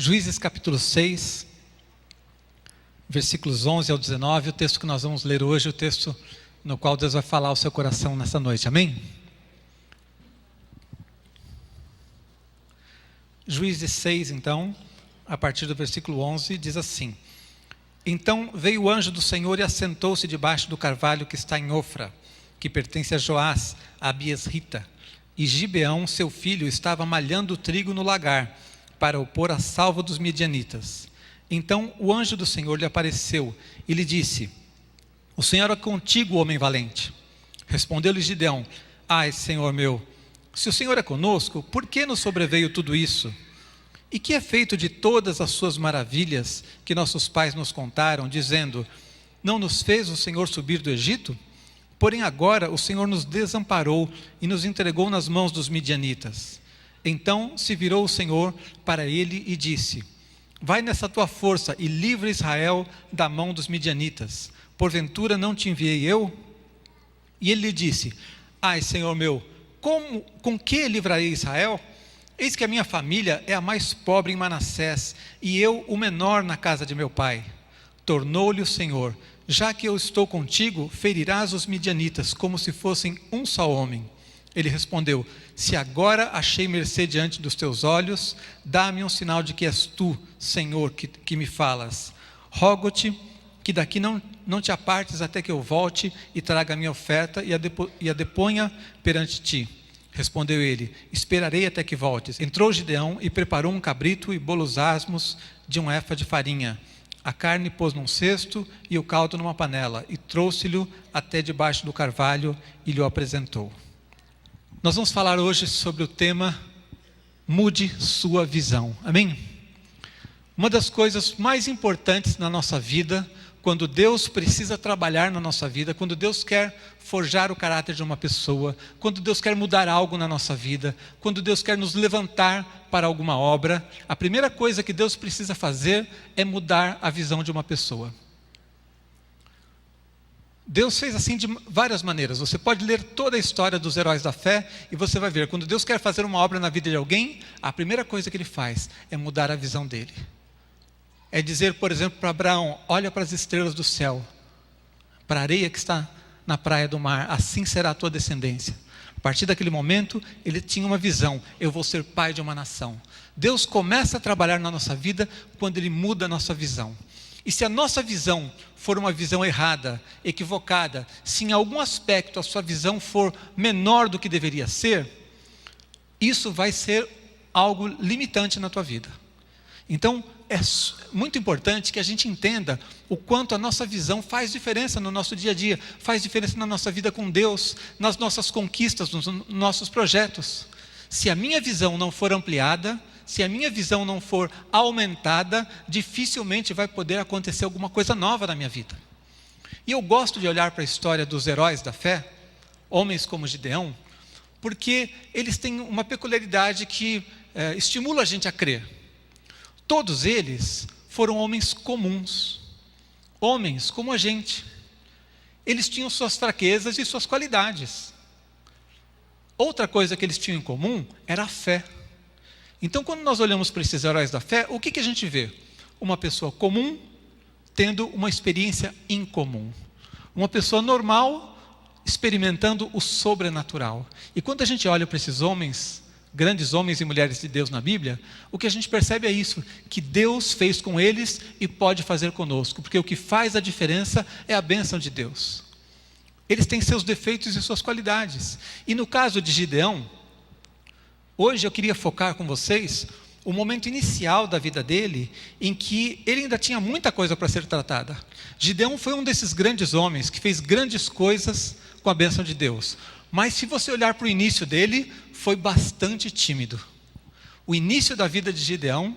Juízes capítulo 6, versículos 11 ao 19, o texto que nós vamos ler hoje, o texto no qual Deus vai falar ao seu coração nessa noite, amém? Juízes 6, então, a partir do versículo 11, diz assim: Então veio o anjo do Senhor e assentou-se debaixo do carvalho que está em Ofra, que pertence a Joás, a Abiesrita, e Gibeão, seu filho, estava malhando o trigo no lagar, para o pôr a salvo dos midianitas. Então o anjo do Senhor lhe apareceu e lhe disse: O Senhor é contigo, homem valente. Respondeu-lhe Gideão: Ai, Senhor meu, se o Senhor é conosco, por que nos sobreveio tudo isso? E que é feito de todas as suas maravilhas que nossos pais nos contaram, dizendo: Não nos fez o Senhor subir do Egito? Porém agora o Senhor nos desamparou e nos entregou nas mãos dos midianitas. Então se virou o Senhor para ele e disse: Vai nessa tua força e livra Israel da mão dos midianitas. Porventura não te enviei eu? E ele lhe disse: Ai, Senhor meu, com que livrarei Israel? Eis que a minha família é a mais pobre em Manassés, e eu o menor na casa de meu pai. Tornou-lhe o Senhor: Já que eu estou contigo, ferirás os midianitas, como se fossem um só homem. Ele respondeu: Se agora achei mercê diante dos teus olhos, dá-me um sinal de que és tu, Senhor, que me falas. Rogo-te que daqui não te apartes até que eu volte e traga a minha oferta e a deponha perante ti. Respondeu ele: Esperarei até que voltes. Entrou Gideão e preparou um cabrito e bolos asmos de um efa de farinha. A carne pôs num cesto e o caldo numa panela, e trouxe-lhe até debaixo do carvalho e lhe o apresentou. Nós vamos falar hoje sobre o tema Mude sua visão, amém? Uma das coisas mais importantes na nossa vida, quando Deus precisa trabalhar na nossa vida, quando Deus quer forjar o caráter de uma pessoa, quando Deus quer mudar algo na nossa vida, quando Deus quer nos levantar para alguma obra, a primeira coisa que Deus precisa fazer é mudar a visão de uma pessoa. Deus fez assim de várias maneiras. Você pode ler toda a história dos heróis da fé e você vai ver, quando Deus quer fazer uma obra na vida de alguém, a primeira coisa que Ele faz é mudar a visão dele. É dizer, por exemplo, para Abraão: olha para as estrelas do céu, para a areia que está na praia do mar, assim será a tua descendência. A partir daquele momento, ele tinha uma visão: eu vou ser pai de uma nação. Deus começa a trabalhar na nossa vida quando Ele muda a nossa visão. E se a nossa visão for uma visão errada, equivocada, se em algum aspecto a sua visão for menor do que deveria ser, isso vai ser algo limitante na tua vida. Então, é muito importante que a gente entenda o quanto a nossa visão faz diferença no nosso dia a dia, faz diferença na nossa vida com Deus, nas nossas conquistas, nos nossos projetos. Se a minha visão não for ampliada, se a minha visão não for aumentada, dificilmente vai poder acontecer alguma coisa nova na minha vida. E eu gosto de olhar para a história dos heróis da fé, homens como Gideão, porque eles têm uma peculiaridade que estimula a gente a crer. Todos eles foram homens comuns, homens como a gente. Eles tinham suas fraquezas e suas qualidades. Outra coisa que eles tinham em comum era a fé. Então, quando nós olhamos para esses heróis da fé, o que a gente vê? Uma pessoa comum tendo uma experiência incomum. Uma pessoa normal experimentando o sobrenatural. E quando a gente olha para esses homens, grandes homens e mulheres de Deus na Bíblia, o que a gente percebe é isso, que Deus fez com eles e pode fazer conosco, porque o que faz a diferença é a bênção de Deus. Eles têm seus defeitos e suas qualidades. E no caso de Gideão, hoje eu queria focar com vocês o momento inicial da vida dele, em que ele ainda tinha muita coisa para ser tratada. Gideão foi um desses grandes homens que fez grandes coisas com a bênção de Deus. Mas se você olhar para o início dele, foi bastante tímido. O início da vida de Gideão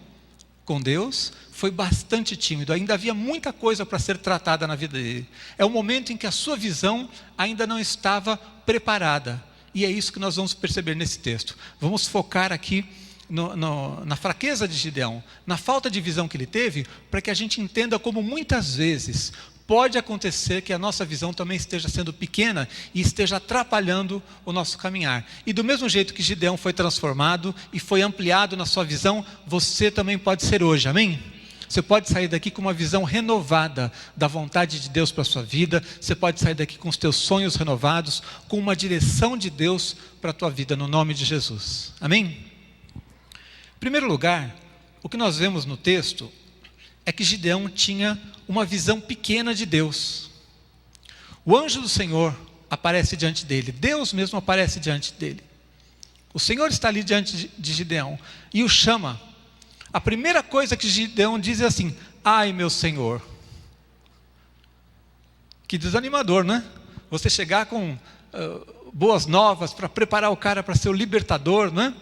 com Deus foi bastante tímido. Ainda havia muita coisa para ser tratada na vida dele. É o momento em que a sua visão ainda não estava preparada. E é isso que nós vamos perceber nesse texto. Vamos focar aqui na fraqueza de Gideão, na falta de visão que ele teve, para que a gente entenda como muitas vezes pode acontecer que a nossa visão também esteja sendo pequena e esteja atrapalhando o nosso caminhar. E do mesmo jeito que Gideão foi transformado e foi ampliado na sua visão, você também pode ser hoje, amém? Você pode sair daqui com uma visão renovada da vontade de Deus para a sua vida. Você pode sair daqui com os teus sonhos renovados, com uma direção de Deus para a tua vida, no nome de Jesus. Amém? Em primeiro lugar, o que nós vemos no texto é que Gideão tinha uma visão pequena de Deus. O anjo do Senhor aparece diante dele. Deus mesmo aparece diante dele. O Senhor está ali diante de Gideão e o chama. A primeira coisa que Gideão diz é assim: ai, meu Senhor. Que desanimador, né? Você chegar com boas novas para preparar o cara para ser o libertador, né?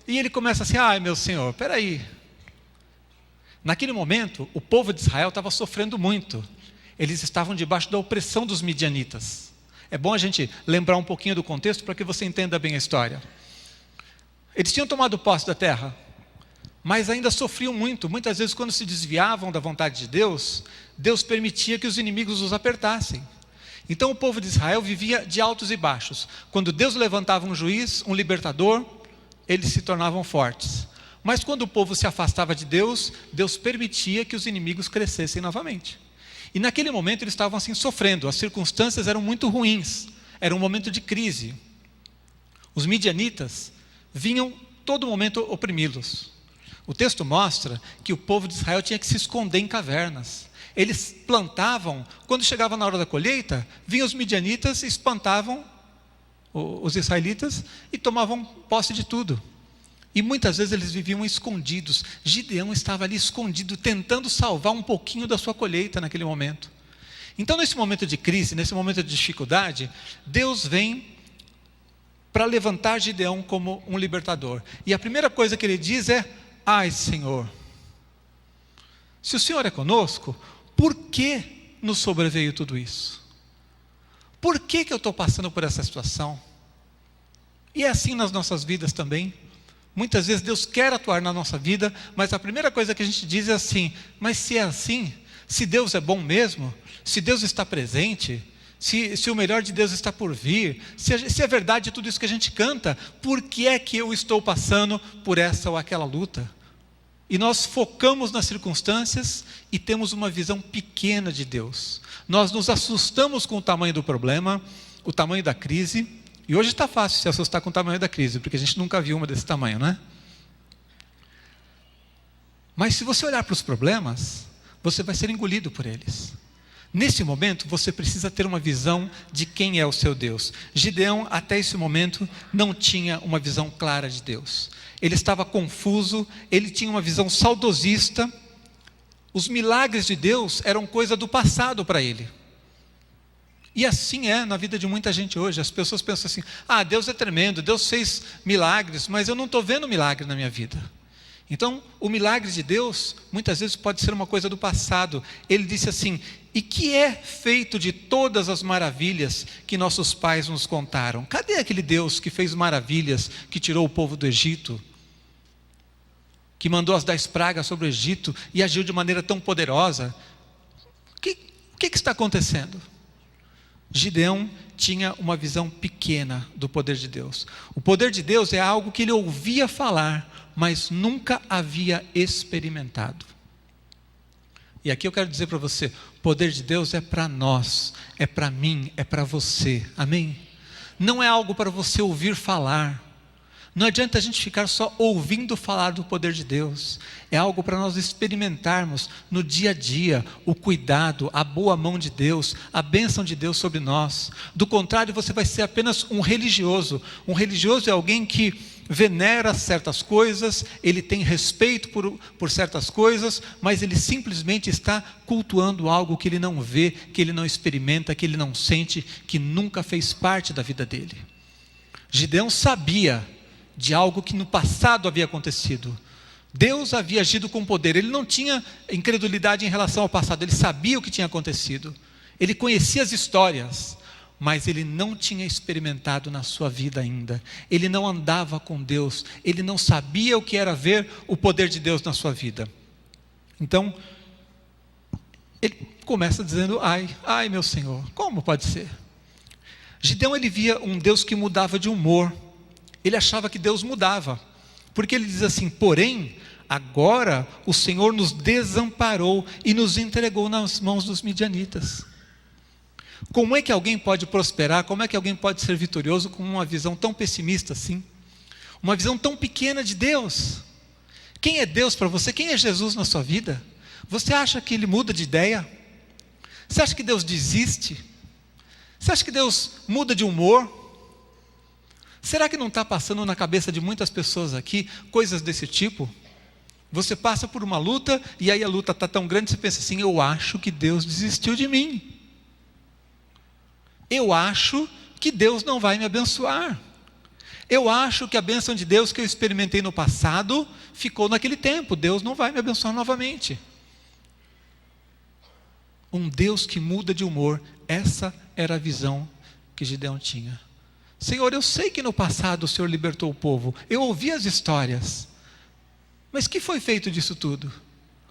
E ele começa assim: ai, meu Senhor, peraí. Naquele momento, o povo de Israel estava sofrendo muito. Eles estavam debaixo da opressão dos midianitas. É bom a gente lembrar um pouquinho do contexto para que você entenda bem a história. Eles tinham tomado posse da terra, mas ainda sofriam muito. Muitas vezes, quando se desviavam da vontade de Deus, Deus permitia que os inimigos os apertassem. Então o povo de Israel vivia de altos e baixos. Quando Deus levantava um juiz, um libertador, eles se tornavam fortes. Mas quando o povo se afastava de Deus, Deus permitia que os inimigos crescessem novamente. E naquele momento eles estavam assim sofrendo, as circunstâncias eram muito ruins, era um momento de crise. Os midianitas vinham todo momento oprimi-los. O texto mostra que o povo de Israel tinha que se esconder em cavernas. Eles plantavam, quando chegava na hora da colheita, vinham os midianitas e espantavam os israelitas e tomavam posse de tudo. E muitas vezes eles viviam escondidos. Gideão estava ali escondido, tentando salvar um pouquinho da sua colheita naquele momento. Então, nesse momento de crise, nesse momento de dificuldade, Deus vem para levantar Gideão como um libertador. E a primeira coisa que ele diz é: ai, Senhor, se o Senhor é conosco, por que nos sobreveio tudo isso? Por que eu estou passando por essa situação? E é assim nas nossas vidas também. Muitas vezes Deus quer atuar na nossa vida, mas a primeira coisa que a gente diz é assim: mas se é assim, se Deus é bom mesmo, se Deus está presente, se o melhor de Deus está por vir, se é verdade tudo isso que a gente canta, por que é que eu estou passando por essa ou aquela luta? E nós focamos nas circunstâncias e temos uma visão pequena de Deus. Nós nos assustamos com o tamanho do problema, o tamanho da crise. E hoje está fácil se assustar com o tamanho da crise, porque a gente nunca viu uma desse tamanho, né? Mas se você olhar para os problemas, você vai ser engolido por eles. Nesse momento, você precisa ter uma visão de quem é o seu Deus. Gideão, até esse momento, não tinha uma visão clara de Deus. Ele estava confuso, ele tinha uma visão saudosista. Os milagres de Deus eram coisa do passado para ele. E assim é na vida de muita gente hoje. As pessoas pensam assim: ah, Deus é tremendo, Deus fez milagres, mas eu não estou vendo milagre na minha vida. Então, o milagre de Deus, muitas vezes pode ser uma coisa do passado. Ele disse assim: e que é feito de todas as maravilhas que nossos pais nos contaram? Cadê aquele Deus que fez maravilhas, que tirou o povo do Egito, que mandou as 10 pragas sobre o Egito e agiu de maneira tão poderosa? O que está acontecendo? Gideão tinha uma visão pequena do poder de Deus. O poder de Deus é algo que ele ouvia falar, mas nunca havia experimentado. E aqui eu quero dizer para você: o poder de Deus é para nós, é para mim, é para você, amém? Não é algo para você ouvir falar. Não adianta a gente ficar só ouvindo falar do poder de Deus. É algo para nós experimentarmos no dia a dia, o cuidado, a boa mão de Deus, a bênção de Deus sobre nós. Do contrário, você vai ser apenas um religioso. Um religioso é alguém que venera certas coisas, ele tem respeito por certas coisas, mas ele simplesmente está cultuando algo que ele não vê, que ele não experimenta, que ele não sente, que nunca fez parte da vida dele. Gideão sabia de algo que no passado havia acontecido. Deus havia agido com poder. Ele não tinha incredulidade em relação ao passado. Ele sabia o que tinha acontecido. Ele conhecia as histórias, mas ele não tinha experimentado na sua vida ainda. Ele não andava com Deus. Ele não sabia o que era ver o poder de Deus na sua vida. Então, ele começa dizendo, ai meu Senhor, como pode ser? Gideão, ele via um Deus que mudava de humor. Ele achava que Deus mudava, porque ele diz assim, porém, agora o Senhor nos desamparou e nos entregou nas mãos dos midianitas. Como é que alguém pode prosperar? Como é que alguém pode ser vitorioso com uma visão tão pessimista assim? Uma visão tão pequena de Deus? Quem é Deus para você? Quem é Jesus na sua vida? Você acha que Ele muda de ideia? Você acha que Deus desiste? Você acha que Deus muda de humor? Será que não está passando na cabeça de muitas pessoas aqui coisas desse tipo? Você passa por uma luta e aí a luta está tão grande, você pensa assim, eu acho que Deus desistiu de mim. Eu acho que Deus não vai me abençoar. Eu acho que a bênção de Deus que eu experimentei no passado ficou naquele tempo. Deus não vai me abençoar novamente. Um Deus que muda de humor. Essa era a visão que Gideão tinha. Senhor, eu sei que no passado o Senhor libertou o povo. Eu ouvi as histórias. Mas o que foi feito disso tudo?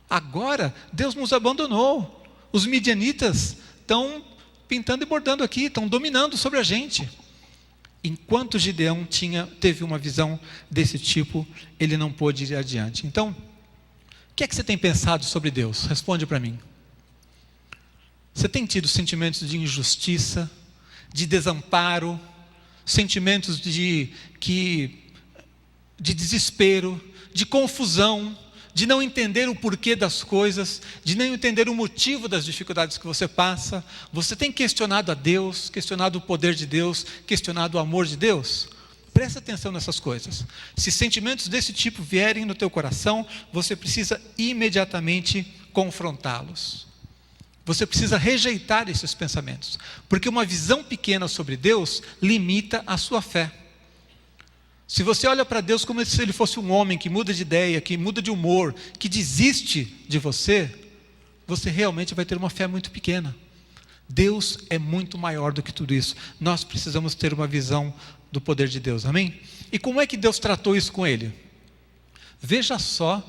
Agora Deus nos abandonou. Os midianitas estão pintando e bordando aqui, estão dominando sobre a gente. Enquanto Gideão teve uma visão desse tipo, ele não pôde ir adiante. Então, o que é que você tem pensado sobre Deus? Responde para mim. Você tem tido sentimentos de injustiça, de desamparo, sentimentos de desespero, de confusão, de não entender o porquê das coisas, de não entender o motivo das dificuldades que você passa? Você tem questionado a Deus, questionado o poder de Deus, questionado o amor de Deus? Presta atenção nessas coisas. Se sentimentos desse tipo vierem no teu coração, você precisa imediatamente confrontá-los. Você precisa rejeitar esses pensamentos, porque uma visão pequena sobre Deus limita a sua fé. Se você olha para Deus como se Ele fosse um homem que muda de ideia, que muda de humor, que desiste de você, você realmente vai ter uma fé muito pequena. Deus é muito maior do que tudo isso. Nós precisamos ter uma visão do poder de Deus, amém? E como é que Deus tratou isso com ele? Veja só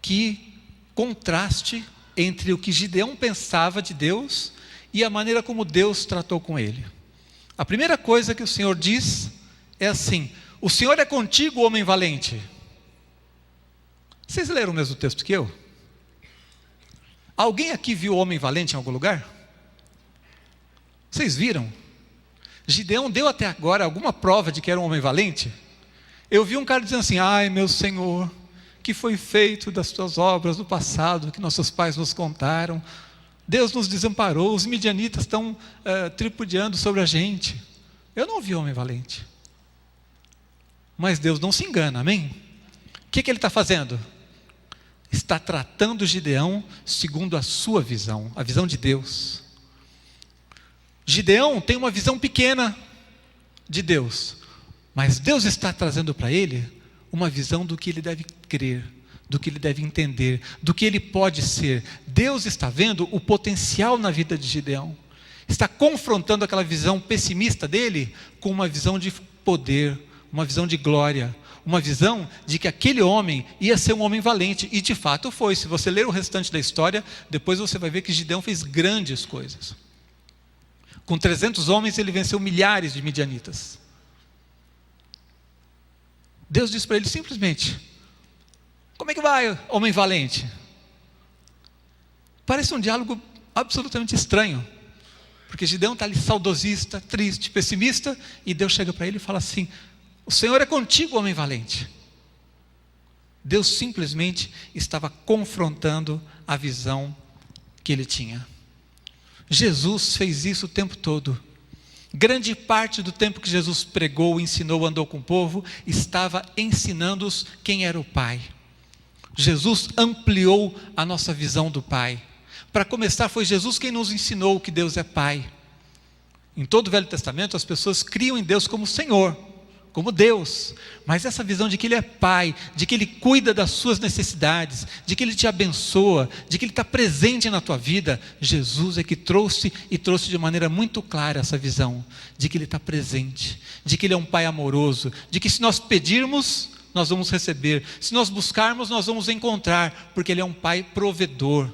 que contraste entre o que Gideão pensava de Deus e a maneira como Deus tratou com ele. A primeira coisa que o Senhor diz é assim: o Senhor é contigo, homem valente. Vocês leram o mesmo texto que eu? Alguém aqui viu o homem valente em algum lugar? Vocês viram? Gideão deu até agora alguma prova de que era um homem valente? Eu vi um cara dizendo assim: ai meu Senhor, que foi feito das tuas obras do passado, que nossos pais nos contaram. Deus nos desamparou, os midianitas estão tripudiando sobre a gente. Eu não vi homem valente. Mas Deus não se engana, amém? O que Ele está fazendo? Está tratando Gideão segundo a sua visão, a visão de Deus. Gideão tem uma visão pequena de Deus, mas Deus está trazendo para ele uma visão do que ele deve crer, do que ele deve entender, do que ele pode ser. Deus está vendo o potencial na vida de Gideão, está confrontando aquela visão pessimista dele com uma visão de poder, uma visão de glória, uma visão de que aquele homem ia ser um homem valente, e de fato foi. Se você ler o restante da história, depois você vai ver que Gideão fez grandes coisas. Com 300 homens ele venceu milhares de midianitas. Deus disse para ele simplesmente: como é que vai, homem valente? Parece um diálogo absolutamente estranho, porque Gideão está ali saudosista, triste, pessimista, e Deus chega para ele e fala assim: o Senhor é contigo, homem valente. Deus simplesmente estava confrontando a visão que ele tinha. Jesus fez isso o tempo todo. Grande parte do tempo que Jesus pregou, ensinou, andou com o povo, estava ensinando-os quem era o Pai. Jesus ampliou a nossa visão do Pai. Para começar, foi Jesus quem nos ensinou que Deus é Pai. Em todo o Velho Testamento, as pessoas criam em Deus como Senhor, como Deus, mas essa visão de que Ele é Pai, de que Ele cuida das suas necessidades, de que Ele te abençoa, de que Ele está presente na tua vida, Jesus é que trouxe, e trouxe de maneira muito clara essa visão, de que Ele está presente, de que Ele é um Pai amoroso, de que se nós pedirmos, nós vamos receber, se nós buscarmos, nós vamos encontrar, porque Ele é um Pai provedor.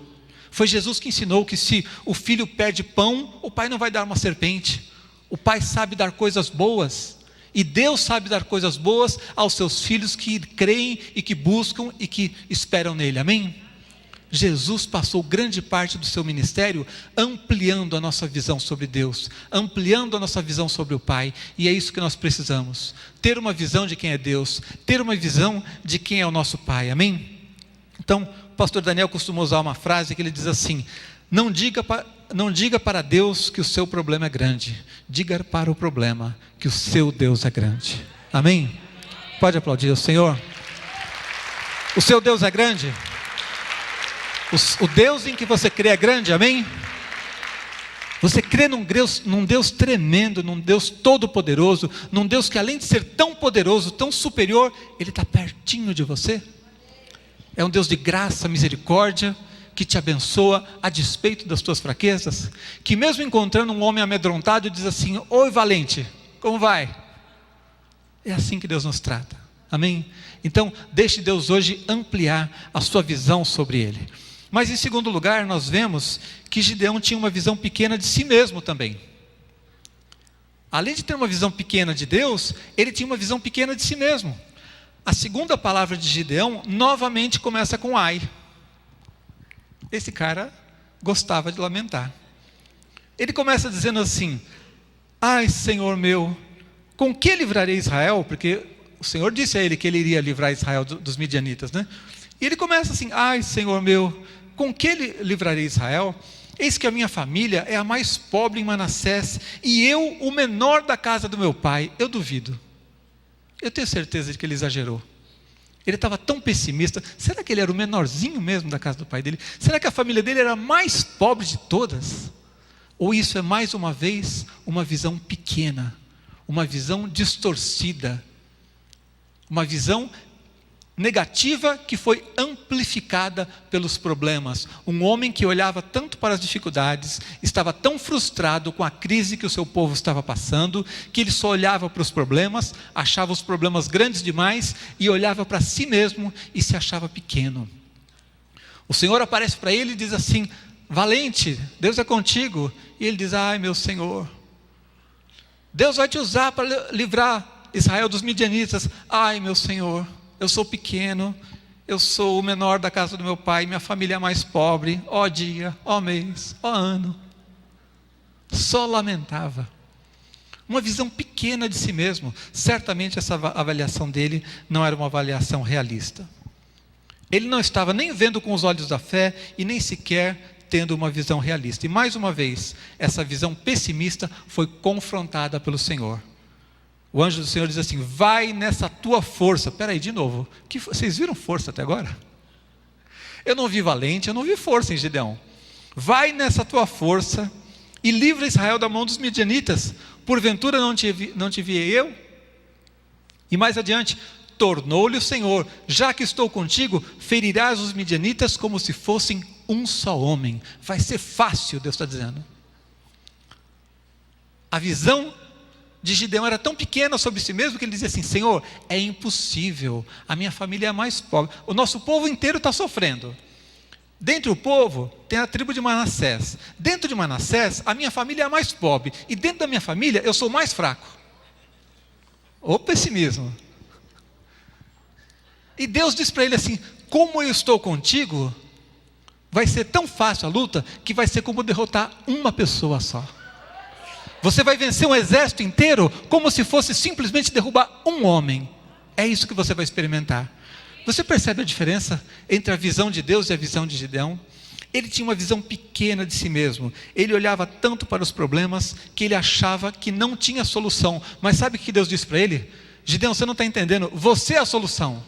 Foi Jesus que ensinou que se o filho pede pão, o pai não vai dar uma serpente. O pai sabe dar coisas boas. E Deus sabe dar coisas boas aos seus filhos que creem e que buscam e que esperam nele. Amém? Jesus passou grande parte do seu ministério ampliando a nossa visão sobre Deus, ampliando a nossa visão sobre o Pai, e é isso que nós precisamos, ter uma visão de quem é Deus, ter uma visão de quem é o nosso Pai, amém? Então, o pastor Daniel costuma usar uma frase que ele diz assim: não diga para Deus que o seu problema é grande, diga para o problema que o seu Deus é grande, amém? Pode aplaudir o Senhor. O seu Deus é grande? O Deus em que você crê é grande, amém? Você crê num Deus tremendo, num Deus todo-poderoso, num Deus que além de ser tão poderoso, tão superior, Ele está pertinho de você? É um Deus de graça, misericórdia, que te abençoa a despeito das tuas fraquezas, que mesmo encontrando um homem amedrontado, diz assim: oi valente, como vai? É assim que Deus nos trata, amém? Então deixe Deus hoje ampliar a sua visão sobre Ele. Mas em segundo lugar, nós vemos que Gideão tinha uma visão pequena de si mesmo também. Além de ter uma visão pequena de Deus, ele tinha uma visão pequena de si mesmo. A segunda palavra de Gideão novamente começa com ai. Esse cara gostava de lamentar. Ele começa dizendo assim: ai, Senhor meu, com que livrarei Israel? Porque o Senhor disse a ele que ele iria livrar Israel dos midianitas, né? E ele começa assim: ai, Senhor meu, com que livrarei Israel? Eis que a minha família é a mais pobre em Manassés, e eu, o menor da casa do meu pai. Eu duvido. Eu tenho certeza de que ele exagerou. Ele estava tão pessimista. Será que ele era o menorzinho mesmo da casa do pai dele? Será que a família dele era a mais pobre de todas? Ou isso é mais uma vez uma visão pequena, uma visão distorcida, uma visão negativa que foi amplificada pelos problemas. Um homem que olhava tanto para as dificuldades, estava tão frustrado com a crise que o seu povo estava passando, que ele só olhava para os problemas, achava os problemas grandes demais e olhava para si mesmo e se achava pequeno. O Senhor aparece para ele e diz assim: valente, Deus é contigo. E ele diz: ai, meu Senhor, Deus vai te usar para livrar Israel dos midianitas. Ai, meu Senhor, eu sou pequeno, eu sou o menor da casa do meu pai, minha família é mais pobre, ó dia, ó mês, ó ano. Só lamentava. Uma visão pequena de si mesmo. Certamente essa avaliação dele não era uma avaliação realista. Ele não estava nem vendo com os olhos da fé e nem sequer tendo uma visão realista. E mais uma vez, essa visão pessimista foi confrontada pelo Senhor. O anjo do Senhor diz assim: vai nessa tua força. Espera aí, de novo, vocês viram força até agora? Eu não vi valente, eu não vi força em Gideão. Vai nessa tua força e livra Israel da mão dos midianitas. Porventura não te enviei eu? E mais adiante, tornou-lhe o Senhor: já que estou contigo, ferirás os midianitas como se fossem um só homem. Vai ser fácil, Deus está dizendo. A visão de Gideão era tão pequena sobre si mesmo que ele dizia assim: Senhor, é impossível, a minha família é a mais pobre, o nosso povo inteiro está sofrendo. Dentro do povo tem a tribo de Manassés. Dentro de Manassés, a minha família é a mais pobre, e dentro da minha família eu sou mais fraco. O pessimismo. E Deus diz para ele assim: como eu estou contigo, vai ser tão fácil a luta que vai ser como derrotar uma pessoa só. Você vai vencer um exército inteiro como se fosse simplesmente derrubar um homem. É isso que você vai experimentar. Você percebe a diferença entre a visão de Deus e a visão de Gideão? Ele tinha uma visão pequena de si mesmo. Ele olhava tanto para os problemas que ele achava que não tinha solução. Mas sabe o que Deus disse para ele? Gideão, você não está entendendo. Você é a solução.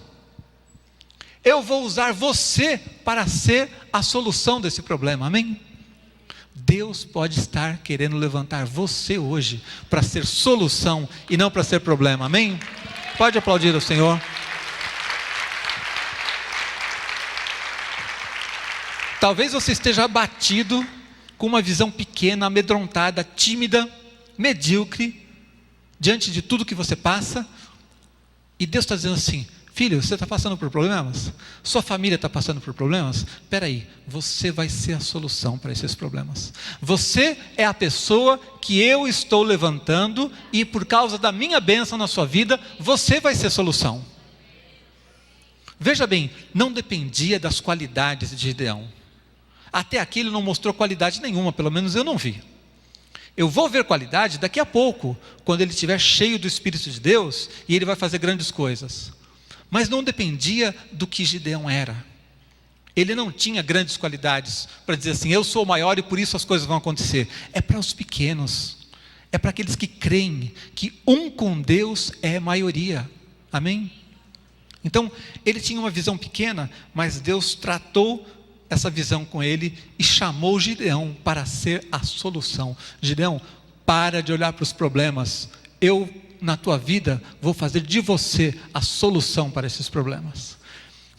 Eu vou usar você para ser a solução desse problema. Amém? Deus pode estar querendo levantar você hoje para ser solução e não para ser problema. Amém? Pode aplaudir o Senhor. Talvez você esteja abatido com uma visão pequena, amedrontada, tímida, medíocre, diante de tudo que você passa. E Deus está dizendo assim: Filho, você está passando por problemas? Sua família está passando por problemas? Espera aí, você vai ser a solução para esses problemas. Você é a pessoa que eu estou levantando e por causa da minha bênção na sua vida, você vai ser a solução. Veja bem, não dependia das qualidades de Gideão. Até aqui ele não mostrou qualidade nenhuma, pelo menos eu não vi. Eu vou ver qualidade daqui a pouco, quando ele estiver cheio do Espírito de Deus e ele vai fazer grandes coisas. Mas não dependia do que Gideão era. Ele não tinha grandes qualidades para dizer assim, eu sou o maior e por isso as coisas vão acontecer. É para os pequenos, é para aqueles que creem que um com Deus é maioria. Amém? Então, ele tinha uma visão pequena, mas Deus tratou essa visão com ele e chamou Gideão para ser a solução. Gideão, para de olhar para os problemas. Eu, na tua vida, vou fazer de você a solução para esses problemas.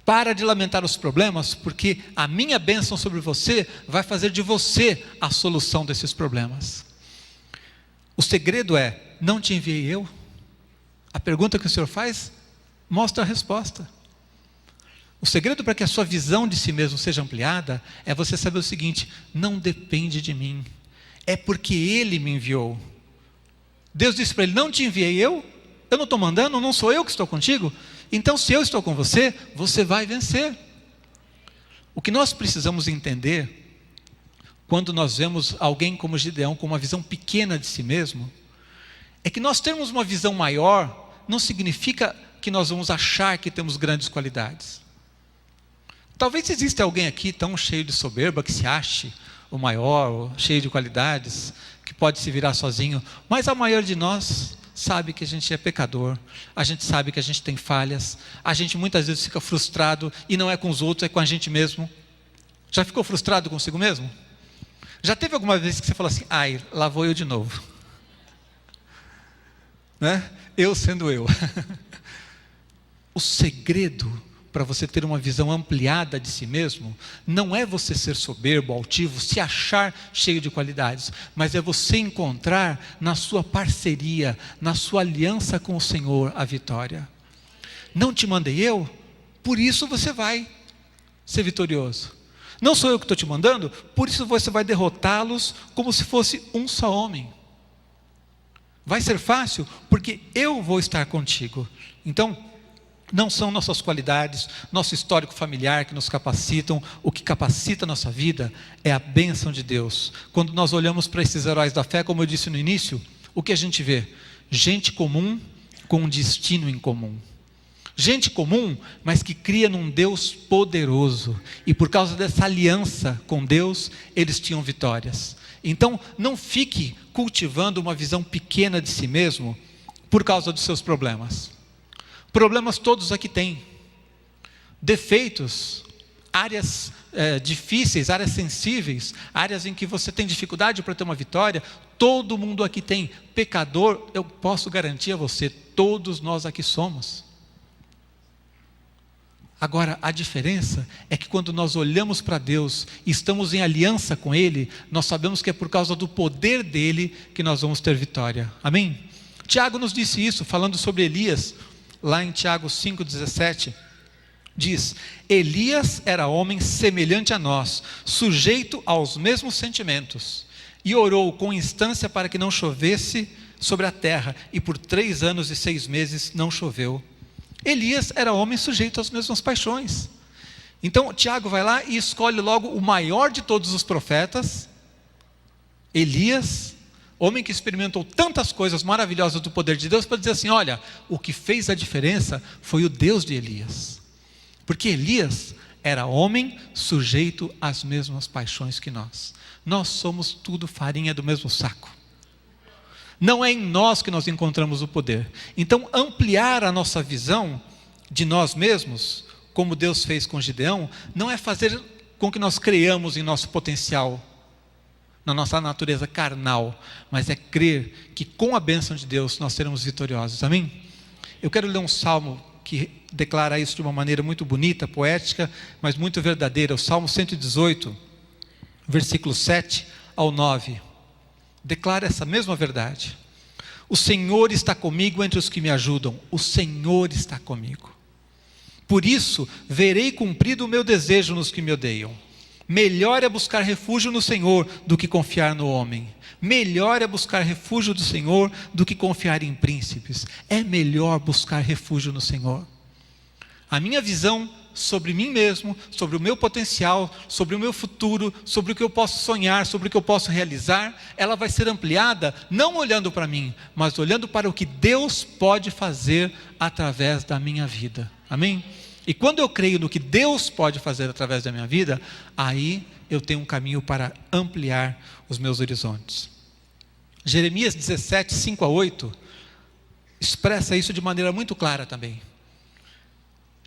Para de lamentar os problemas, porque a minha bênção sobre você vai fazer de você a solução desses problemas. O segredo é, não te enviei eu? A pergunta que o Senhor faz, mostra a resposta. O segredo para que a sua visão de si mesmo seja ampliada, é você saber o seguinte, não depende de mim, é porque Ele me enviou. Deus disse para ele, não te enviei eu não estou mandando, não sou eu que estou contigo, então se eu estou com você, você vai vencer. O que nós precisamos entender, quando nós vemos alguém como Gideão, com uma visão pequena de si mesmo, é que nós termos uma visão maior, não significa que nós vamos achar que temos grandes qualidades. Talvez exista alguém aqui tão cheio de soberba, que se ache o maior, ou cheio de qualidades, que pode se virar sozinho, mas a maioria de nós sabe que a gente é pecador, a gente sabe que a gente tem falhas, a gente muitas vezes fica frustrado, e não é com os outros, é com a gente mesmo. Já ficou frustrado consigo mesmo? Já teve alguma vez que você falou assim, ai, lá vou eu de novo, né? Eu sendo eu. O segredo para você ter uma visão ampliada de si mesmo, não é você ser soberbo, altivo, se achar cheio de qualidades, mas é você encontrar na sua parceria, na sua aliança com o Senhor, a vitória. Não te mandei eu? Por isso você vai ser vitorioso. Não sou eu que estou te mandando? Por isso você vai derrotá-los como se fosse um só homem. Vai ser fácil? Porque eu vou estar contigo. Então, não são nossas qualidades, nosso histórico familiar que nos capacitam. O que capacita a nossa vida é a bênção de Deus. Quando nós olhamos para esses heróis da fé, como eu disse no início, o que a gente vê? Gente comum com um destino em comum. Gente comum, mas que cria num Deus poderoso. E por causa dessa aliança com Deus, eles tinham vitórias. Então, não fique cultivando uma visão pequena de si mesmo por causa dos seus problemas. Problemas todos aqui têm, defeitos, áreas difíceis, áreas sensíveis, áreas em que você tem dificuldade para ter uma vitória, todo mundo aqui tem. Pecador, eu posso garantir a você, todos nós aqui somos. Agora, a diferença é que quando nós olhamos para Deus e estamos em aliança com Ele, nós sabemos que é por causa do poder dEle que nós vamos ter vitória. Amém? Tiago nos disse isso, falando sobre Elias. Lá em Tiago 5,17, diz, Elias era homem semelhante a nós, sujeito aos mesmos sentimentos, e orou com instância para que não chovesse sobre a terra, e por 3 anos e 6 meses não choveu. Elias era homem sujeito às mesmas paixões. Então Tiago vai lá e escolhe logo o maior de todos os profetas, Elias, homem que experimentou tantas coisas maravilhosas do poder de Deus, para dizer assim, olha, o que fez a diferença foi o Deus de Elias. Porque Elias era homem sujeito às mesmas paixões que nós. Nós somos tudo farinha do mesmo saco. Não é em nós que nós encontramos o poder. Então, ampliar a nossa visão de nós mesmos, como Deus fez com Gideão, não é fazer com que nós creiamos em nosso potencial, na nossa natureza carnal, mas é crer que com a bênção de Deus nós seremos vitoriosos. Amém? Eu quero ler um salmo que declara isso de uma maneira muito bonita, poética, mas muito verdadeira. O Salmo 118, versículo 7 ao 9. Declara essa mesma verdade. O Senhor está comigo entre os que me ajudam. O Senhor está comigo. Por isso, verei cumprido o meu desejo nos que me odeiam. Melhor é buscar refúgio no Senhor do que confiar no homem. Melhor é buscar refúgio do Senhor do que confiar em príncipes. É melhor buscar refúgio no Senhor. A minha visão sobre mim mesmo, sobre o meu potencial, sobre o meu futuro, sobre o que eu posso sonhar, sobre o que eu posso realizar, ela vai ser ampliada, não olhando para mim, mas olhando para o que Deus pode fazer através da minha vida. Amém? E quando eu creio no que Deus pode fazer através da minha vida, aí eu tenho um caminho para ampliar os meus horizontes. Jeremias 17, 5-8, expressa isso de maneira muito clara também.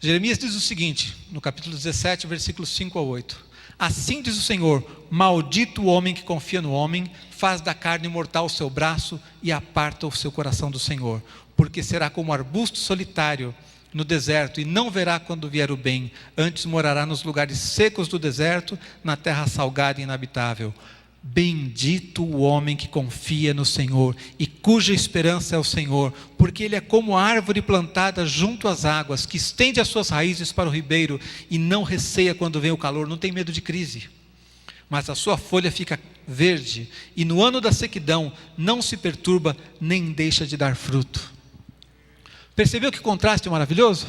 Jeremias diz o seguinte, no capítulo 17, versículos 5-8. Assim diz o Senhor: maldito o homem que confia no homem, faz da carne mortal o seu braço e aparta o seu coração do Senhor, porque será como arbusto solitário no deserto e não verá quando vier o bem, antes morará nos lugares secos do deserto, na terra salgada e inabitável. Bendito o homem que confia no Senhor e cuja esperança é o Senhor, porque ele é como árvore plantada junto às águas, que estende as suas raízes para o ribeiro e não receia quando vem o calor, não tem medo de crise, mas a sua folha fica verde e no ano da sequidão não se perturba nem deixa de dar fruto. Percebeu que contraste maravilhoso?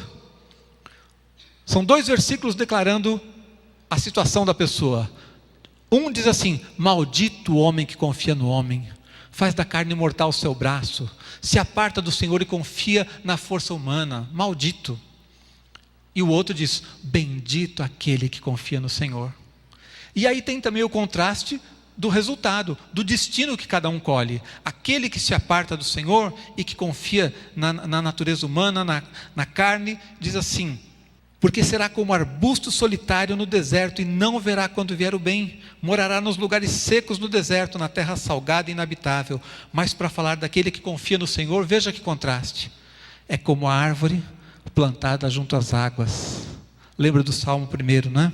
São 2 versículos declarando a situação da pessoa. Um diz assim: maldito o homem que confia no homem, faz da carne mortal o seu braço, se aparta do Senhor e confia na força humana, maldito. E o outro diz: bendito aquele que confia no Senhor. E aí tem também o contraste do resultado, do destino que cada um colhe. Aquele que se aparta do Senhor e que confia na natureza humana, na carne, diz assim: porque será como arbusto solitário no deserto e não verá quando vier o bem, morará nos lugares secos do deserto, na terra salgada e inabitável. Mas para falar daquele que confia no Senhor, veja que contraste, é como a árvore plantada junto às águas. Lembra do Salmo 1, né?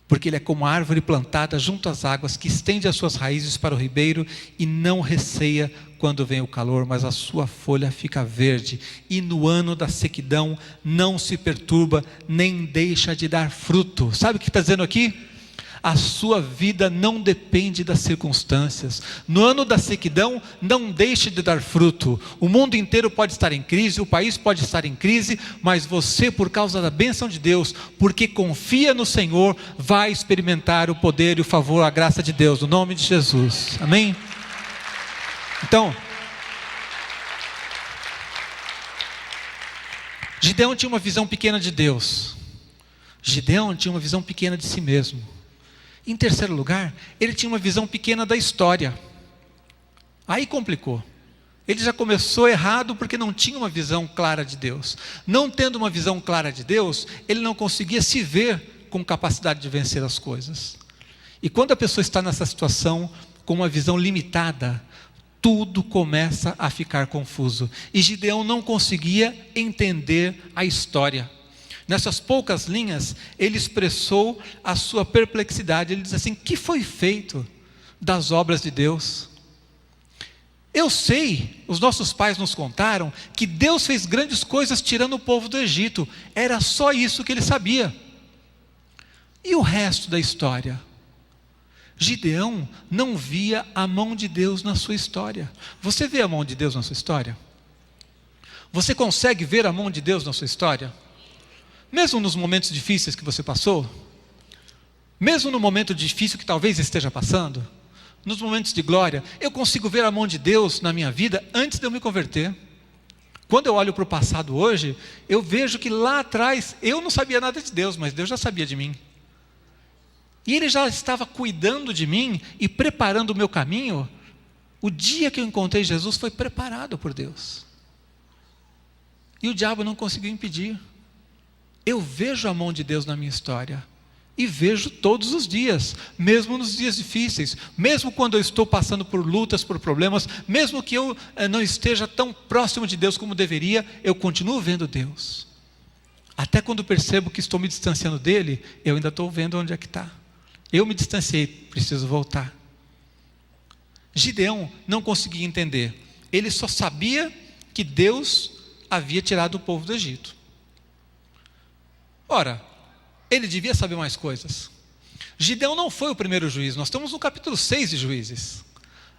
Porque ele é como a árvore plantada junto às águas, que estende as suas raízes para o ribeiro e não receia quando vem o calor, mas a sua folha fica verde, e no ano da sequidão não se perturba, nem deixa de dar fruto. Sabe o que está dizendo aqui? A sua vida não depende das circunstâncias. No ano da sequidão, não deixe de dar fruto. O mundo inteiro pode estar em crise, o país pode estar em crise, mas você, por causa da bênção de Deus, porque confia no Senhor, vai experimentar o poder e o favor, a graça de Deus, no nome de Jesus. Amém? Então, Gideão tinha uma visão pequena de Deus. Gideão tinha uma visão pequena de si mesmo. Em terceiro lugar, ele tinha uma visão pequena da história. Aí complicou. Ele já começou errado porque não tinha uma visão clara de Deus. Não tendo uma visão clara de Deus, ele não conseguia se ver com capacidade de vencer as coisas. E quando a pessoa está nessa situação, com uma visão limitada, tudo começa a ficar confuso. E Gideão não conseguia entender a história. Nessas poucas linhas, ele expressou a sua perplexidade. Ele diz assim: que foi feito das obras de Deus? Eu sei, os nossos pais nos contaram, que Deus fez grandes coisas tirando o povo do Egito. Era só isso que ele sabia. E o resto da história? Gideão não via a mão de Deus na sua história. Você vê a mão de Deus na sua história? Você consegue ver a mão de Deus na sua história? Mesmo nos momentos difíceis que você passou, mesmo no momento difícil que talvez esteja passando, nos momentos de glória, eu consigo ver a mão de Deus na minha vida antes de eu me converter. Quando eu olho para o passado hoje, eu vejo que lá atrás eu não sabia nada de Deus, mas Deus já sabia de mim. E Ele já estava cuidando de mim e preparando o meu caminho. O dia que eu encontrei Jesus foi preparado por Deus. E o diabo não conseguiu impedir. Eu vejo a mão de Deus na minha história. E vejo todos os dias, mesmo nos dias difíceis, mesmo quando eu estou passando por lutas, por problemas, mesmo que eu não esteja tão próximo de Deus como deveria, eu continuo vendo Deus. Até quando percebo que estou me distanciando dele, eu ainda estou vendo onde é que está. Eu me distanciei, preciso voltar. Gideão não conseguia entender. Ele só sabia que Deus havia tirado o povo do Egito. Ora, ele devia saber mais coisas. Gideão não foi o primeiro juiz, nós estamos no capítulo 6 de Juízes.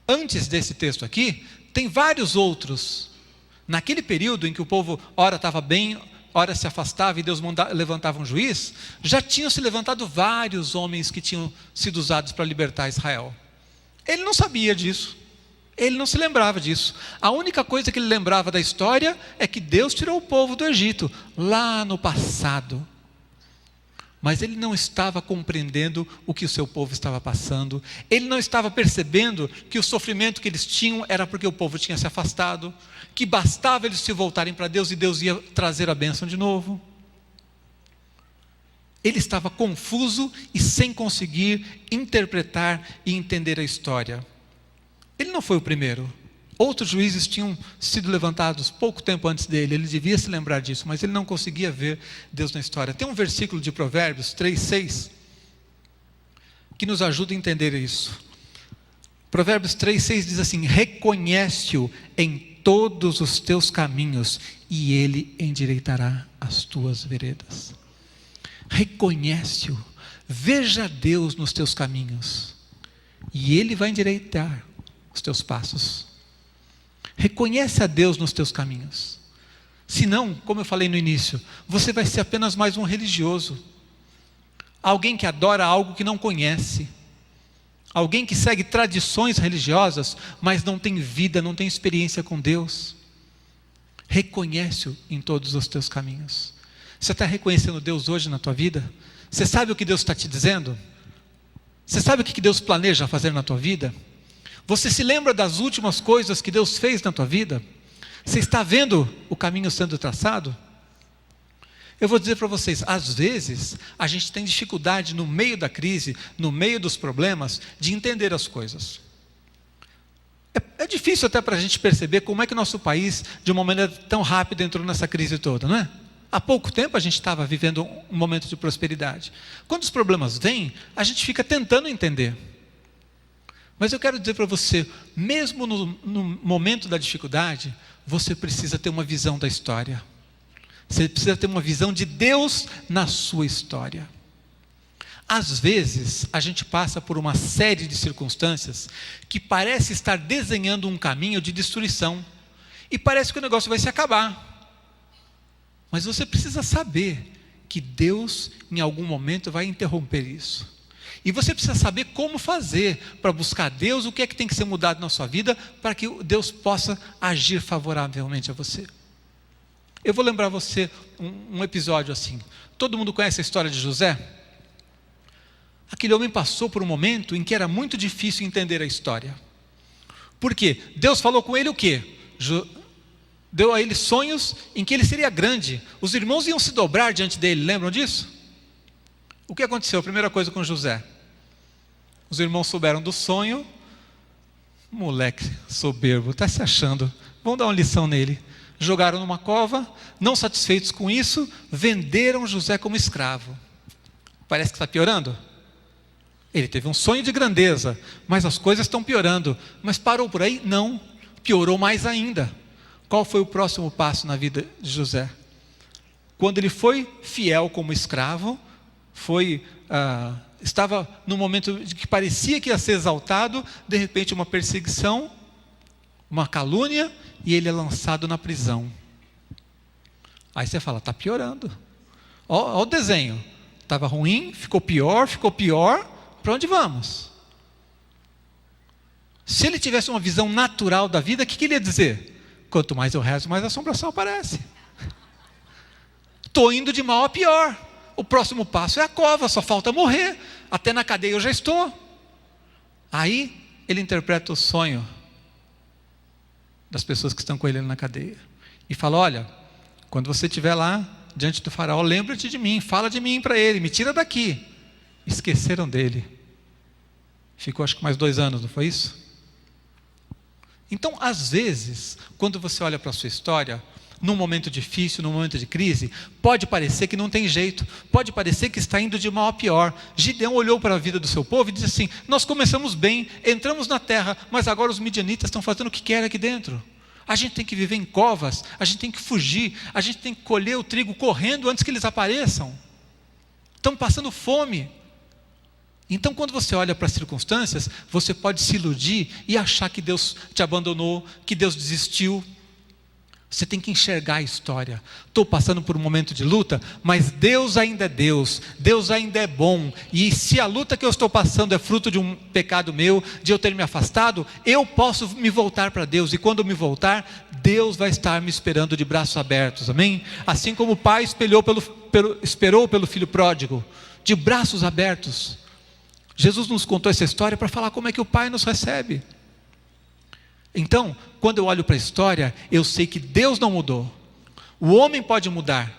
Antes desse texto aqui, tem vários outros. Naquele período em que o povo ora estava bem, ora se afastava e Deus levantava um juiz, já tinham se levantado vários homens que tinham sido usados para libertar Israel. Ele não sabia disso, ele não se lembrava disso. A única coisa que ele lembrava da história é que Deus tirou o povo do Egito, lá no passado. Mas ele não estava compreendendo o que o seu povo estava passando. Ele não estava percebendo que o sofrimento que eles tinham era porque o povo tinha se afastado, que bastava eles se voltarem para Deus e Deus ia trazer a bênção de novo. Ele estava confuso e sem conseguir interpretar e entender a história. Ele não foi o primeiro. Outros juízes tinham sido levantados pouco tempo antes dele, ele devia se lembrar disso, mas ele não conseguia ver Deus na história. Tem um versículo de Provérbios 3:6 que nos ajuda a entender isso. Provérbios 3:6 diz assim: reconhece-o em todos os teus caminhos e ele endireitará as tuas veredas. Reconhece-o, veja Deus nos teus caminhos e ele vai endireitar os teus passos. Reconhece a Deus nos teus caminhos. Senão, como eu falei no início, você vai ser apenas mais um religioso. Alguém que adora algo que não conhece. Alguém que segue tradições religiosas, mas não tem vida, não tem experiência com Deus. Reconhece-o em todos os teus caminhos. Você está reconhecendo Deus hoje na tua vida? Você sabe o que Deus está te dizendo? Você sabe o que Deus planeja fazer na tua vida? Você se lembra das últimas coisas que Deus fez na tua vida? Você está vendo o caminho sendo traçado? Eu vou dizer para vocês, às vezes, a gente tem dificuldade no meio da crise, no meio dos problemas, de entender as coisas. É difícil até para a gente perceber como é que o nosso país, de uma maneira tão rápida, entrou nessa crise toda, não é? Há pouco tempo a gente estava vivendo um momento de prosperidade. Quando os problemas vêm, a gente fica tentando entender. Mas eu quero dizer para você, mesmo no momento da dificuldade, você precisa ter uma visão da história. Você precisa ter uma visão de Deus na sua história. Às vezes, a gente passa por uma série de circunstâncias que parece estar desenhando um caminho de destruição. E parece que o negócio vai se acabar. Mas você precisa saber que Deus, em algum momento, vai interromper isso. E você precisa saber como fazer para buscar Deus, o que é que tem que ser mudado na sua vida, para que Deus possa agir favoravelmente a você. Eu vou lembrar você um episódio assim. Todo mundo conhece a história de José? Aquele homem passou por um momento em que era muito difícil entender a história. Por quê? Deus falou com ele o quê? Deu a ele sonhos em que ele seria grande. Os irmãos iam se dobrar diante dele, lembram disso? O que aconteceu? A primeira coisa com José. Os irmãos souberam do sonho. Moleque soberbo, está se achando. Vamos dar uma lição nele. Jogaram numa cova, não satisfeitos com isso, venderam José como escravo. Parece que está piorando. Ele teve um sonho de grandeza, mas as coisas estão piorando. Mas parou por aí? Não, piorou mais ainda. Qual foi o próximo passo na vida de José? Quando ele foi fiel como escravo, estava no momento de que parecia que ia ser exaltado, de repente uma perseguição, uma calúnia, e ele é lançado na prisão. Aí você fala, está piorando. Olha o desenho. Estava ruim, ficou pior, para onde vamos? Se ele tivesse uma visão natural da vida, o que ele ia dizer? Quanto mais eu rezo, mais a assombração aparece. Estou indo de mal a pior. O próximo passo é a cova, só falta morrer. Até na cadeia eu já estou. Aí ele interpreta o sonho das pessoas que estão com ele na cadeia. E fala, olha, quando você estiver lá diante do faraó, lembra-te de mim, fala de mim para ele, me tira daqui. Esqueceram dele. Ficou acho que mais 2 anos, não foi isso? Então, às vezes, quando você olha para a sua história, num momento difícil, num momento de crise, pode parecer que não tem jeito, pode parecer que está indo de mal a pior. Gideão olhou para a vida do seu povo e disse assim, nós começamos bem, entramos na terra, mas agora os midianitas estão fazendo o que querem aqui dentro. A gente tem que viver em covas, a gente tem que fugir, a gente tem que colher o trigo correndo antes que eles apareçam. estamos passando fome. Então, quando você olha para as circunstâncias, você pode se iludir e achar que Deus te abandonou, que Deus desistiu. Você tem que enxergar a história. Estou passando por um momento de luta, mas Deus ainda é Deus, Deus ainda é bom. E se a luta que eu estou passando é fruto de um pecado meu, de eu ter me afastado, eu posso me voltar para Deus. E quando eu me voltar, Deus vai estar me esperando de braços abertos, amém? Assim como o pai esperou pelo filho pródigo, de braços abertos. Jesus nos contou essa história para falar como é que o pai nos recebe. Então, quando eu olho para a história, eu sei que Deus não mudou. O homem pode mudar.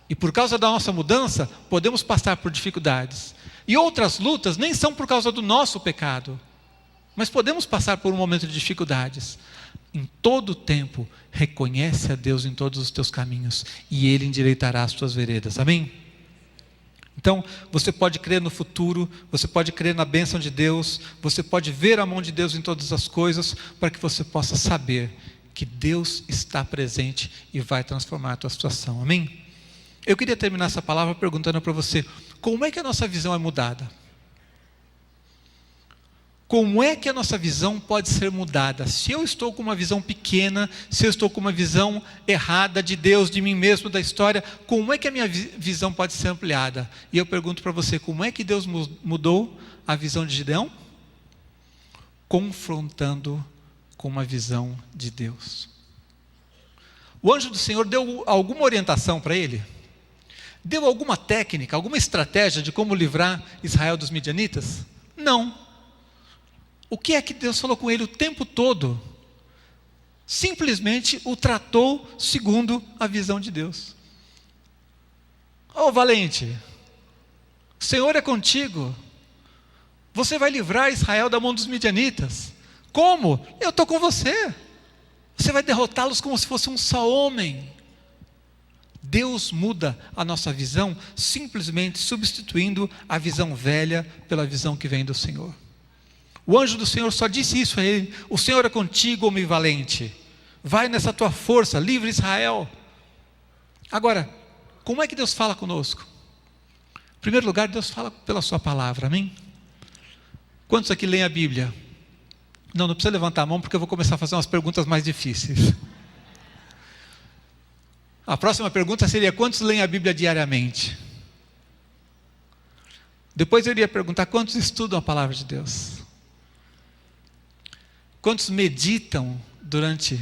E por causa da nossa mudança, podemos passar por dificuldades. E outras lutas nem são por causa do nosso pecado. Mas podemos passar por um momento de dificuldades. Em todo tempo, reconhece a Deus em todos os teus caminhos. E Ele endireitará as tuas veredas. Amém? Então, você pode crer no futuro, você pode crer na bênção de Deus, você pode ver a mão de Deus em todas as coisas, para que você possa saber que Deus está presente e vai transformar a tua situação. Amém? Eu queria terminar essa palavra perguntando para você, como é que a nossa visão é mudada? Como é que a nossa visão pode ser mudada? Se eu estou com uma visão pequena, se eu estou com uma visão errada de Deus, de mim mesmo, da história, como é que a minha visão pode ser ampliada? E eu pergunto para você, como é que Deus mudou a visão de Gideão? Confrontando com uma visão de Deus. O anjo do Senhor deu alguma orientação para ele? Deu alguma técnica, alguma estratégia de como livrar Israel dos midianitas? Não. O que é que Deus falou com ele o tempo todo? Simplesmente o tratou segundo a visão de Deus. valente, o Senhor é contigo. Você vai livrar Israel da mão dos midianitas. Como? Eu estou com você. Você vai derrotá-los como se fosse um só homem. Deus muda a nossa visão simplesmente substituindo a visão velha pela visão que vem do Senhor. O anjo do Senhor só disse isso a ele: o Senhor é contigo, homem valente. Vai nessa tua força, livre Israel. Agora, como é que Deus fala conosco? Em primeiro lugar, Deus fala pela sua palavra, amém? Quantos aqui leem a Bíblia? Não precisa levantar a mão, porque eu vou começar a fazer umas perguntas mais difíceis. A próxima pergunta seria: quantos leem a Bíblia diariamente? Depois eu iria perguntar: quantos estudam a palavra de Deus? Quantos meditam durante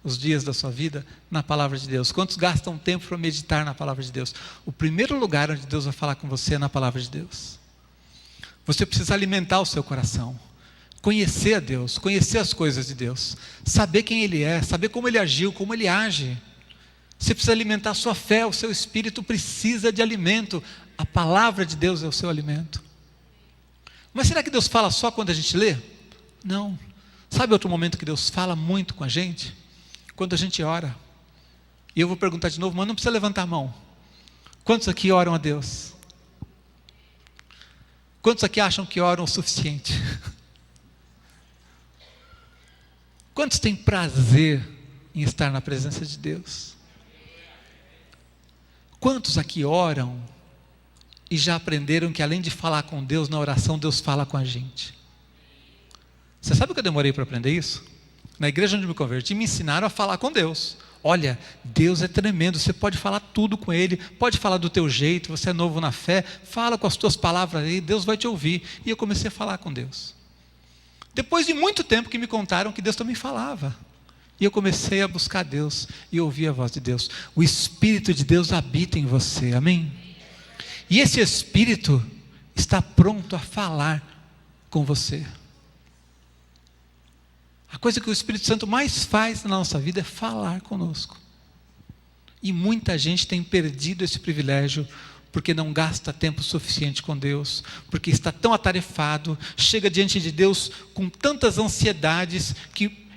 os dias da sua vida na palavra de Deus? Quantos gastam tempo para meditar na palavra de Deus? O primeiro lugar onde Deus vai falar com você é na palavra de Deus. Você precisa alimentar o seu coração, conhecer a Deus, conhecer as coisas de Deus, saber quem Ele é, saber como Ele agiu, como Ele age. Você precisa alimentar a sua fé, o seu espírito precisa de alimento. A palavra de Deus é o seu alimento. Mas será que Deus fala só quando a gente lê? Não. Sabe outro momento que Deus fala muito com a gente? Quando a gente ora. E eu vou perguntar de novo, mas não precisa levantar a mão. Quantos aqui oram a Deus? Quantos aqui acham que oram o suficiente? Quantos têm prazer em estar na presença de Deus? Quantos aqui oram e já aprenderam que além de falar com Deus na oração, Deus fala com a gente? Você sabe o que eu demorei para aprender isso? Na igreja onde me converti, me ensinaram a falar com Deus. Olha, Deus é tremendo, você pode falar tudo com Ele, pode falar do teu jeito, você é novo na fé, fala com as tuas palavras aí, Deus vai te ouvir. E eu comecei a falar com Deus. Depois de muito tempo que me contaram que Deus também falava. E eu comecei a buscar Deus e ouvir a voz de Deus. O Espírito de Deus habita em você, amém? E esse Espírito está pronto a falar com você. A coisa que o Espírito Santo mais faz na nossa vida é falar conosco. E muita gente tem perdido esse privilégio porque não gasta tempo suficiente com Deus, porque está tão atarefado, chega diante de Deus com tantas ansiedades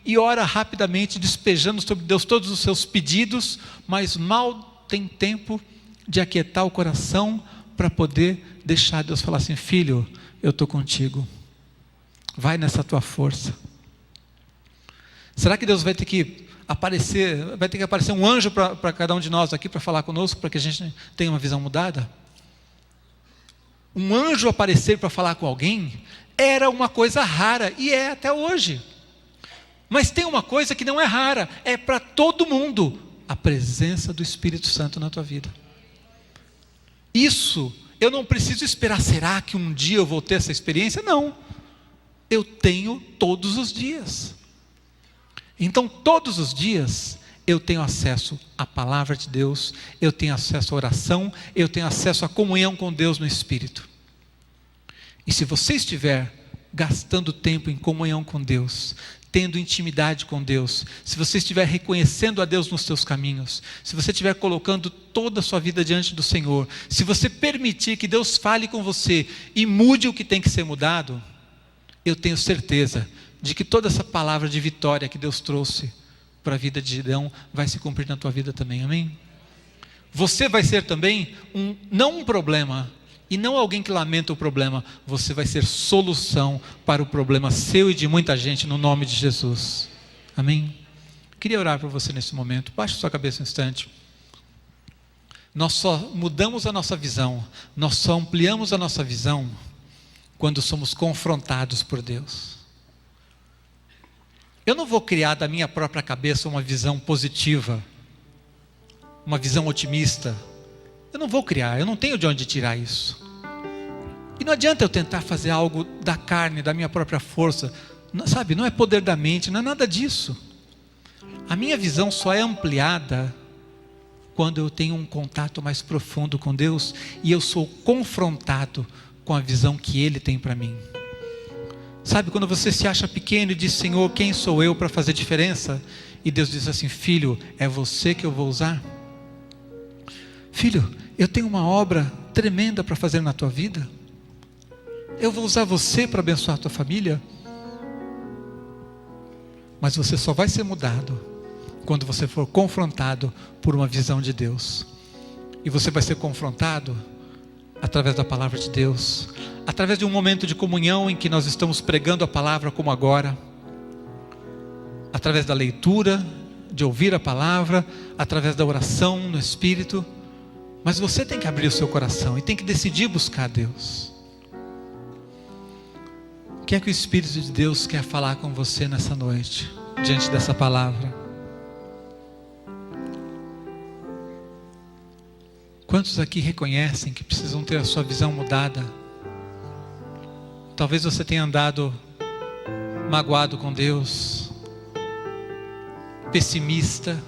e ora rapidamente, despejando sobre Deus todos os seus pedidos, mas mal tem tempo de aquietar o coração para poder deixar Deus falar assim: filho, eu estou contigo, vai nessa tua força. Será que Deus vai ter que aparecer um anjo para cada um de nós aqui para falar conosco, para que a gente tenha uma visão mudada? um anjo aparecer para falar com alguém era uma coisa rara, e é até hoje. Mas tem uma coisa que não é rara, é para todo mundo: a presença do Espírito Santo na tua vida. Isso, eu não preciso esperar, será que um dia eu vou ter essa experiência? Não, eu tenho todos os dias. Então todos os dias eu tenho acesso à palavra de Deus, eu tenho acesso à oração, eu tenho acesso à comunhão com Deus no Espírito. E se você estiver gastando tempo em comunhão com Deus, tendo intimidade com Deus, se você estiver reconhecendo a Deus nos seus caminhos, se você estiver colocando toda a sua vida diante do Senhor, se você permitir que Deus fale com você e mude o que tem que ser mudado, eu tenho certeza de que toda essa palavra de vitória que Deus trouxe para a vida de Gideão vai se cumprir na tua vida também, amém? Você vai ser também não um problema, e não alguém que lamenta o problema, você vai ser solução para o problema seu e de muita gente, no nome de Jesus, amém? Queria orar por você nesse momento. Baixe sua cabeça um instante. Nós só mudamos a nossa visão, nós só ampliamos a nossa visão quando somos confrontados por Deus. Eu não vou criar da minha própria cabeça uma visão positiva, uma visão otimista. Eu não vou criar, eu não tenho de onde tirar isso. E não adianta eu tentar fazer algo da carne, da minha própria força. Não, sabe, não é poder da mente, não é nada disso. A minha visão só é ampliada quando eu tenho um contato mais profundo com Deus e eu sou confrontado com a visão que Ele tem para mim. Sabe, quando você se acha pequeno e diz: Senhor, quem sou eu para fazer diferença? E Deus diz assim: filho, é você que eu vou usar. Filho, eu tenho uma obra tremenda para fazer na tua vida. Eu vou usar você para abençoar a tua família. Mas você só vai ser mudado quando você for confrontado por uma visão de Deus. E você vai ser confrontado através da palavra de Deus, através de um momento de comunhão em que nós estamos pregando a palavra como agora, através da leitura, de ouvir a palavra, através da oração no Espírito. Mas você tem que abrir o seu coração e tem que decidir buscar a Deus. O que é que o Espírito de Deus quer falar com você nessa noite, diante dessa palavra? Quantos aqui reconhecem que precisam ter a sua visão mudada? Talvez você tenha andado magoado com Deus, pessimista.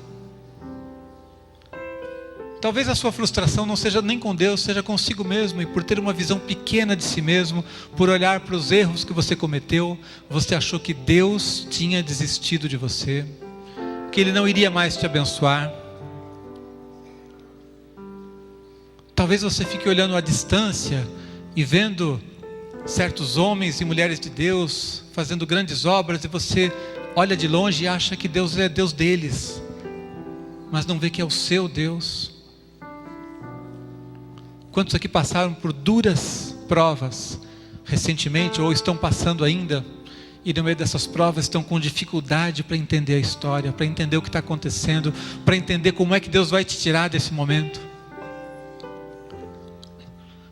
Talvez a sua frustração não seja nem com Deus, seja consigo mesmo. E por ter uma visão pequena de si mesmo, por olhar para os erros que você cometeu, você achou que Deus tinha desistido de você, que Ele não iria mais te abençoar. Talvez você fique olhando à distância e vendo certos homens e mulheres de Deus fazendo grandes obras, e você olha de longe e acha que Deus é Deus deles, mas não vê que é o seu Deus. Quantos aqui passaram por duras provas recentemente, ou estão passando ainda, e no meio dessas provas estão com dificuldade para entender a história, para entender o que está acontecendo, para entender como é que Deus vai te tirar desse momento?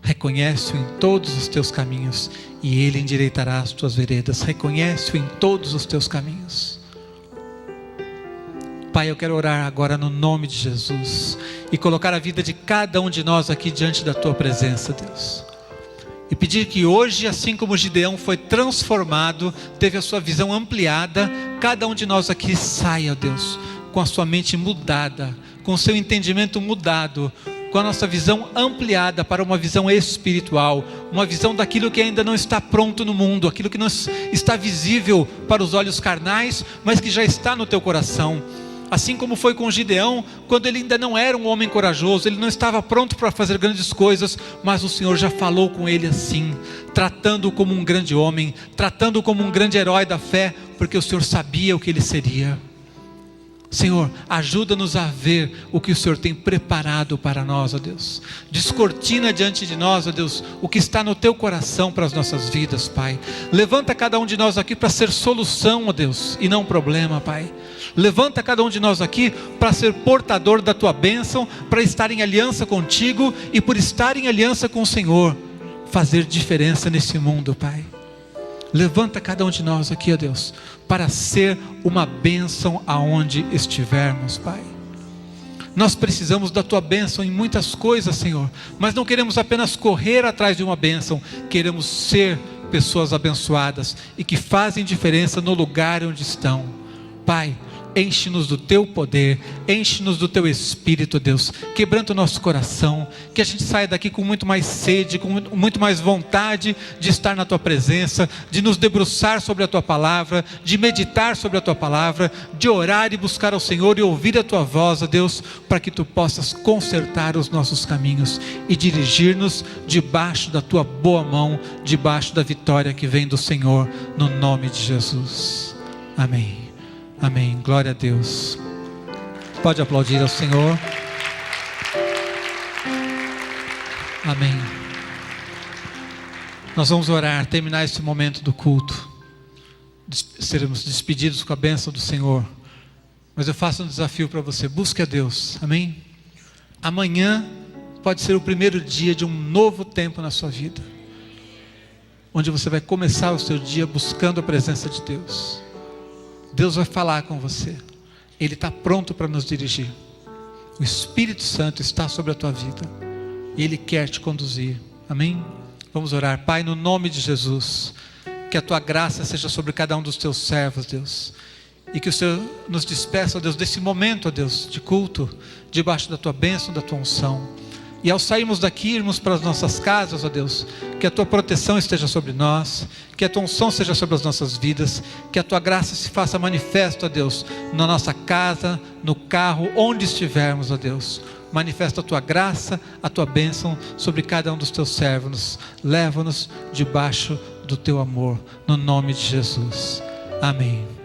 Reconhece-o em todos os teus caminhos e Ele endireitará as tuas veredas. Reconhece-o em todos os teus caminhos. Pai, eu quero orar agora no nome de Jesus e colocar a vida de cada um de nós aqui diante da tua presença, Deus. E pedir que hoje, assim como Gideão foi transformado, teve a sua visão ampliada, cada um de nós aqui saia, Deus, com a sua mente mudada, com o seu entendimento mudado, com a nossa visão ampliada para uma visão espiritual, uma visão daquilo que ainda não está pronto no mundo, aquilo que não está visível para os olhos carnais, mas que já está no teu coração. Assim como foi com Gideão, quando ele ainda não era um homem corajoso, ele não estava pronto para fazer grandes coisas, mas o Senhor já falou com ele assim, tratando-o como um grande homem, tratando-o como um grande herói da fé, porque o Senhor sabia o que ele seria. Senhor, ajuda-nos a ver o que o Senhor tem preparado para nós, ó Deus. Descortina diante de nós, ó Deus, o que está no teu coração para as nossas vidas, Pai. Levanta cada um de nós aqui para ser solução, ó Deus, e não problema, Pai. Levanta cada um de nós aqui para ser portador da tua bênção, para estar em aliança contigo e por estar em aliança com o Senhor, fazer diferença nesse mundo, Pai. Levanta cada um de nós aqui, ó Deus, para ser uma bênção aonde estivermos, Pai. Nós precisamos da Tua bênção em muitas coisas, Senhor, mas não queremos apenas correr atrás de uma bênção, queremos ser pessoas abençoadas e que fazem diferença no lugar onde estão. Pai, enche-nos do Teu poder, enche-nos do Teu Espírito, Deus, quebranta o nosso coração, que a gente saia daqui com muito mais sede, com muito mais vontade de estar na Tua presença, de nos debruçar sobre a Tua palavra, de meditar sobre a Tua palavra, de orar e buscar ao Senhor e ouvir a Tua voz, ó Deus, para que Tu possas consertar os nossos caminhos e dirigir-nos debaixo da Tua boa mão, debaixo da vitória que vem do Senhor, no nome de Jesus. Amém. Amém, glória a Deus. Pode aplaudir ao Senhor. Amém. Nós vamos orar, terminar esse momento do culto, seremos despedidos com a bênção do Senhor. Mas eu faço um desafio para você: busque a Deus, amém? Amanhã pode ser o primeiro dia de um novo tempo na sua vida, onde você vai começar o seu dia buscando a presença de Deus. Deus vai falar com você, Ele está pronto para nos dirigir. O Espírito Santo está sobre a tua vida e Ele quer te conduzir, amém? Vamos orar. Pai, no nome de Jesus, que a Tua graça seja sobre cada um dos Teus servos, Deus, e que o Senhor nos despeça, ó Deus, desse momento, ó Deus, de culto, debaixo da Tua bênção, da Tua unção. E ao sairmos daqui, irmos para as nossas casas, ó Deus, que a Tua proteção esteja sobre nós, que a Tua unção seja sobre as nossas vidas, que a Tua graça se faça manifesta, ó Deus, na nossa casa, no carro, onde estivermos, ó Deus. Manifesta a Tua graça, a Tua bênção sobre cada um dos Teus servos. Leva-nos debaixo do Teu amor, no nome de Jesus. Amém.